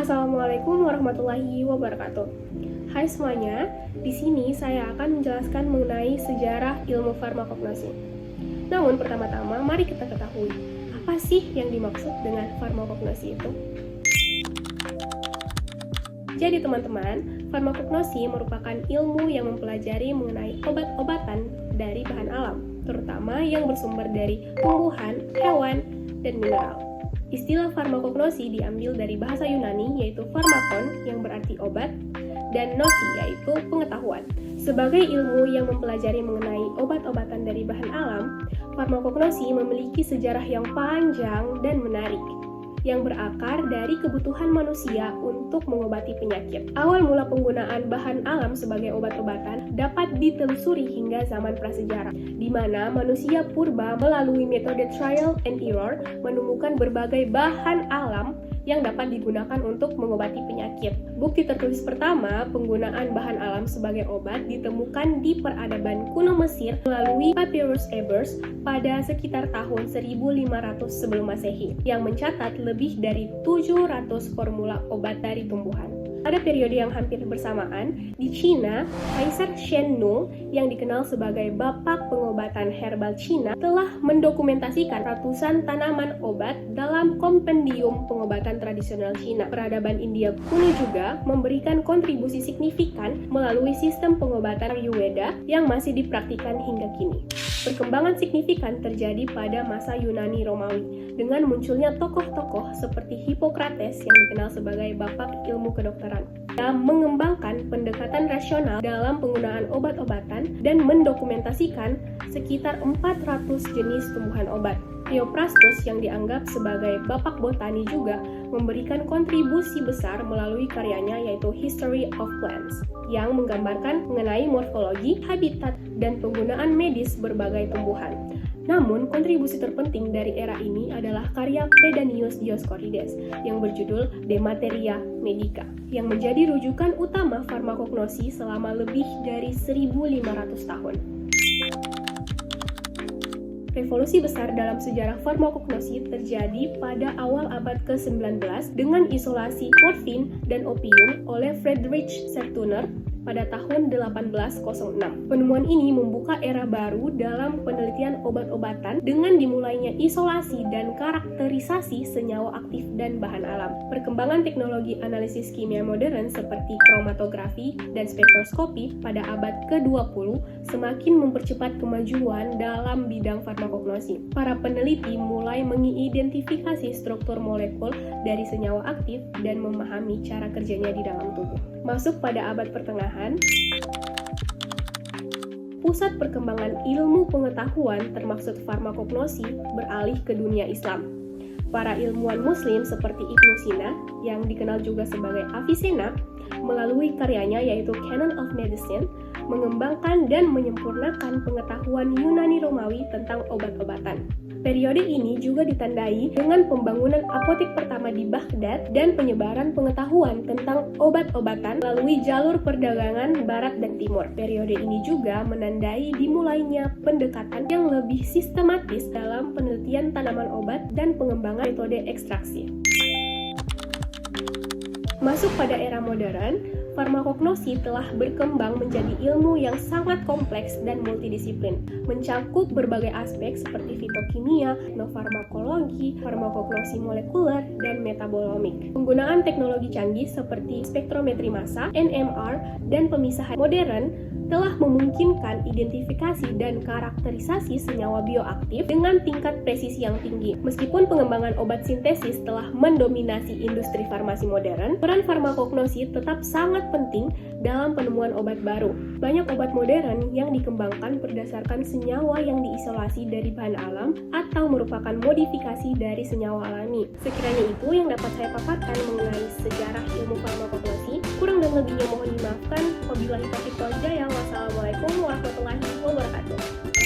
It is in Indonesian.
Assalamualaikum warahmatullahi wabarakatuh. Hai semuanya, di sini saya akan menjelaskan mengenai sejarah ilmu farmakognosi. Namun pertama-tama mari kita ketahui, apa sih yang dimaksud dengan farmakognosi itu? Jadi teman-teman, farmakognosi merupakan ilmu yang mempelajari mengenai obat-obatan dari bahan alam, terutama yang bersumber dari tumbuhan, hewan, dan mineral. Istilah farmakognosi diambil dari bahasa Yunani yaitu pharmakon yang berarti obat dan gnosi yaitu pengetahuan. Sebagai ilmu yang mempelajari mengenai obat-obatan dari bahan alam, farmakognosi memiliki sejarah yang panjang dan menarik yang berakar dari kebutuhan manusia untuk mengobati penyakit. Awal mula penggunaan bahan alam sebagai obat-obatan dapat ditelusuri hingga zaman prasejarah, di mana manusia purba melalui metode trial and error menemukan berbagai bahan alam yang dapat digunakan untuk mengobati penyakit. Bukti tertulis pertama penggunaan bahan alam sebagai obat ditemukan di peradaban kuno Mesir melalui Papyrus Ebers pada sekitar tahun 1500 sebelum Masehi yang mencatat lebih dari 700 formula obat dari tumbuhan. Pada periode yang hampir bersamaan, di Cina, Kaisar Shen Nung yang dikenal sebagai Bapak Pengobatan Herbal Cina telah mendokumentasikan ratusan tanaman obat dalam kompendium pengobatan tradisional Cina. Peradaban India kuno juga memberikan kontribusi signifikan melalui sistem pengobatan Ayurveda yang masih dipraktikkan hingga kini. Perkembangan signifikan terjadi pada masa Yunani Romawi dengan munculnya tokoh-tokoh seperti Hippocrates yang dikenal sebagai bapak ilmu kedokteran yang mengembangkan pendekatan rasional dalam penggunaan obat-obatan dan mendokumentasikan sekitar 400 jenis tumbuhan obat. Theophrastus yang dianggap sebagai bapak botani juga memberikan kontribusi besar melalui karyanya yaitu History of Plants yang menggambarkan mengenai morfologi, habitat, dan penggunaan medis berbagai tumbuhan. Namun, kontribusi terpenting dari era ini adalah karya Pedanius Dioscorides yang berjudul De Materia Medica, yang menjadi rujukan utama farmakognosi selama lebih dari 1500 tahun. Revolusi besar dalam sejarah farmakognosi terjadi pada awal abad ke-19 dengan isolasi morfin dan opium oleh Friedrich Sertuner pada tahun 1806. Penemuan ini membuka era baru dalam penelitian obat-obatan dengan dimulainya isolasi dan karakterisasi senyawa aktif dan bahan alam. Perkembangan teknologi analisis kimia modern seperti kromatografi dan spektroskopi pada abad ke-20 semakin mempercepat kemajuan dalam bidang farmakognosi. Para peneliti mulai mengidentifikasi struktur molekul dari senyawa aktif dan memahami cara kerjanya di dalam tubuh. Masuk pada abad pertengahan, pusat perkembangan ilmu pengetahuan termasuk farmakognosi beralih ke dunia Islam. Para ilmuwan muslim seperti Ibnu Sina, yang dikenal juga sebagai Avicenna, melalui karyanya yaitu Canon of Medicine, mengembangkan dan menyempurnakan pengetahuan Yunani Romawi tentang obat-obatan. Periode ini juga ditandai dengan pembangunan apotek pertama di Baghdad dan penyebaran pengetahuan tentang obat-obatan melalui jalur perdagangan barat dan timur. Periode ini juga menandai dimulainya pendekatan yang lebih sistematis dalam penelitian tanaman obat dan pengembangan metode ekstraksi. Masuk pada era modern, farmakognosi telah berkembang menjadi ilmu yang sangat kompleks dan multidisiplin, mencakup berbagai aspek seperti fitokimia, etnofarmakologi, farmakognosi molekuler, dan metabolomik. Penggunaan teknologi canggih seperti spektrometri massa, NMR, dan pemisahan modern telah memungkinkan identifikasi dan karakterisasi senyawa bioaktif dengan tingkat presisi yang tinggi. Meskipun pengembangan obat sintesis telah mendominasi industri farmasi modern, peran farmakognosi tetap sangat penting dalam penemuan obat baru. Banyak obat modern yang dikembangkan berdasarkan senyawa yang diisolasi dari bahan alam atau merupakan modifikasi dari senyawa alami. Sekiranya itu yang dapat saya paparkan mengenai sejarah ilmu farmakognosi. Kurang dan lebihnya mohon dimaafkan. Wabillahi taufiq wal hidayah. Wassalamualaikum warahmatullahi wabarakatuh.